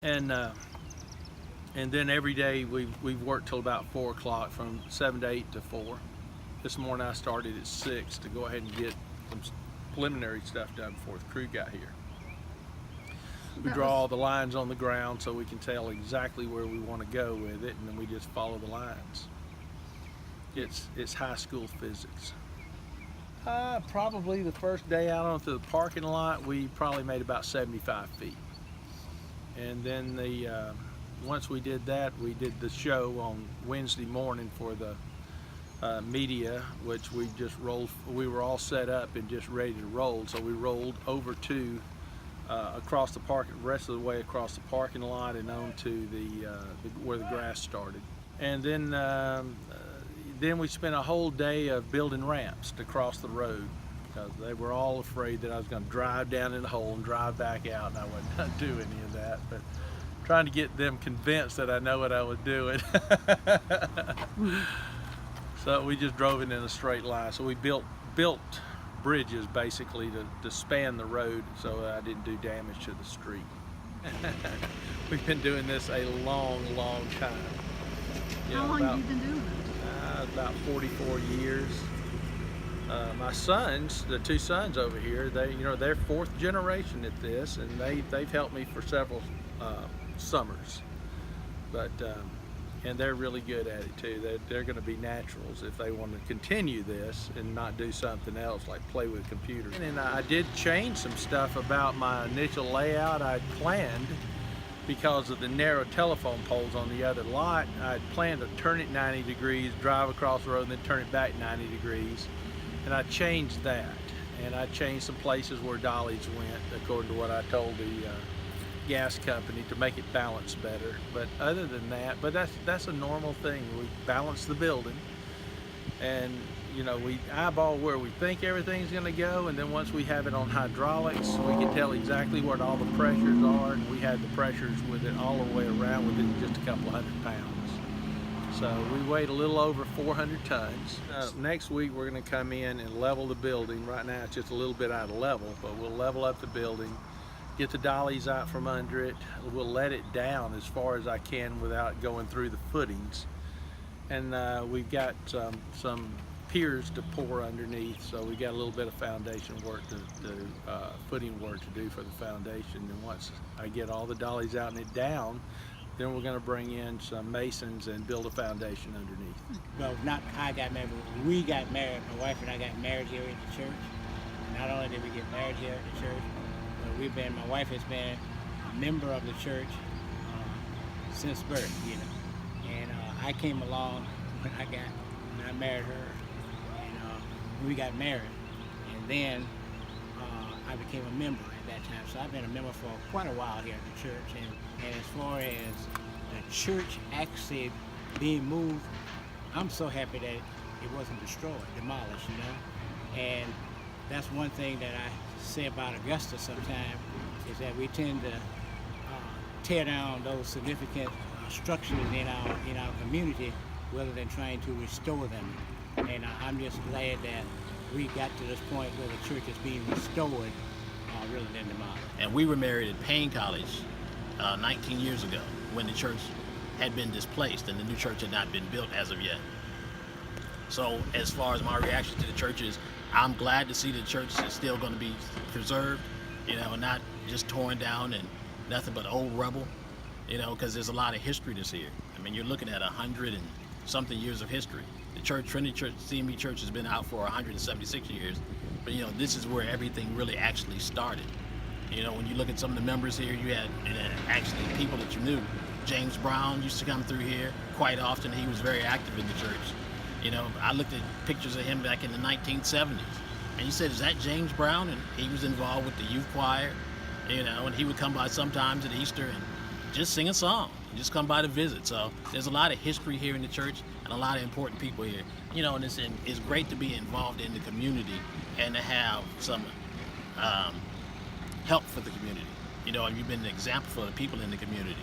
And then every day we've worked till about 4 o'clock, from 7 to 8 to 4. This morning I started at 6 to go ahead and get some preliminary stuff done before the crew got here. We draw all the lines on the ground so we can tell exactly where we want to go with it, and then we just follow the lines. It's high school physics. Probably the first day out onto the parking lot, we probably made about 75 feet. And then once we did that, we did the show on Wednesday morning for the media, which we just rolled. We were all set up and just ready to roll, so we rolled over to across the rest of the way across the parking lot and on to where the grass started. And then we spent a whole day of building ramps to cross the road, because they were all afraid that I was going to drive down in the hole and drive back out, and I wasn't going to do any of that. But trying to get them convinced that I know what I was doing. So we just drove it in a straight line. So we built bridges basically to span the road so I didn't do damage to the street. We've been doing this a long time. How long have you been doing it? About 44 years. My sons, the two sons over here, they're 4th generation at this, and they've helped me for several summers. But and they're really good at it too. They're going to be naturals if they want to continue this and not do something else like play with computers. And I did change some stuff about my initial layout. I planned, because of the narrow telephone poles on the other lot, I planned to turn it 90 degrees, drive across the road, and then turn it back 90 degrees. And I changed that. And I changed some places where dollies went, according to what I told the gas company, to make it balance better. But other than that, that's a normal thing. We balance the building, and we eyeball where we think everything's going to go, and then once we have it on hydraulics, we can tell exactly what all the pressures are, and we had the pressures with it all the way around within just a couple hundred pounds. So we weighed a little over 400 tons. Next week we're going to come in and level the building. Right now it's just a little bit out of level, but we'll level up the building, get the dollies out from under it. We'll let it down as far as I can without going through the footings. And we've got some piers to pour underneath, so we got a little bit of foundation work footing work to do for the foundation. And once I get all the dollies out and it down, then we're going to bring in some masons and build a foundation underneath. Well, not I got married, but we got married. My wife and I got married here at the church. Not only did we get married here at the church, but my wife has been a member of the church since birth, And I came along when I married her, and we got married, and then I became a member at that time. So I've been a member for quite a while here at the church, and as far as the church actually being moved, I'm so happy that it wasn't destroyed, demolished, And that's one thing that I say about Augusta sometimes, is that we tend to tear down those significant structures in our community rather than trying to restore them. And I'm just glad that we got to this point where the church is being restored rather than demolished. And we were married at Payne College 19 years ago, when the church had been displaced and the new church had not been built as of yet. So as far as my reaction to the church is, I'm glad to see the church is still going to be preserved, not just torn down and nothing but old rubble, because there's a lot of history that's here. I mean, you're looking at 100 and something years of history. The church, Trinity CME Church, has been out for 176 years, but this is where everything really actually started. When you look at some of the members here, you had actually people that you knew. James Brown used to come through here quite often. He was very active in the church. I looked at pictures of him back in the 1970s, and he said, "Is that James Brown?" And he was involved with the youth choir, and he would come by sometimes at Easter and just sing a song, and just come by to visit. So there's a lot of history here in the church and a lot of important people here. And it's great to be involved in the community and to have some help for the community. And you've been an example for the people in the community.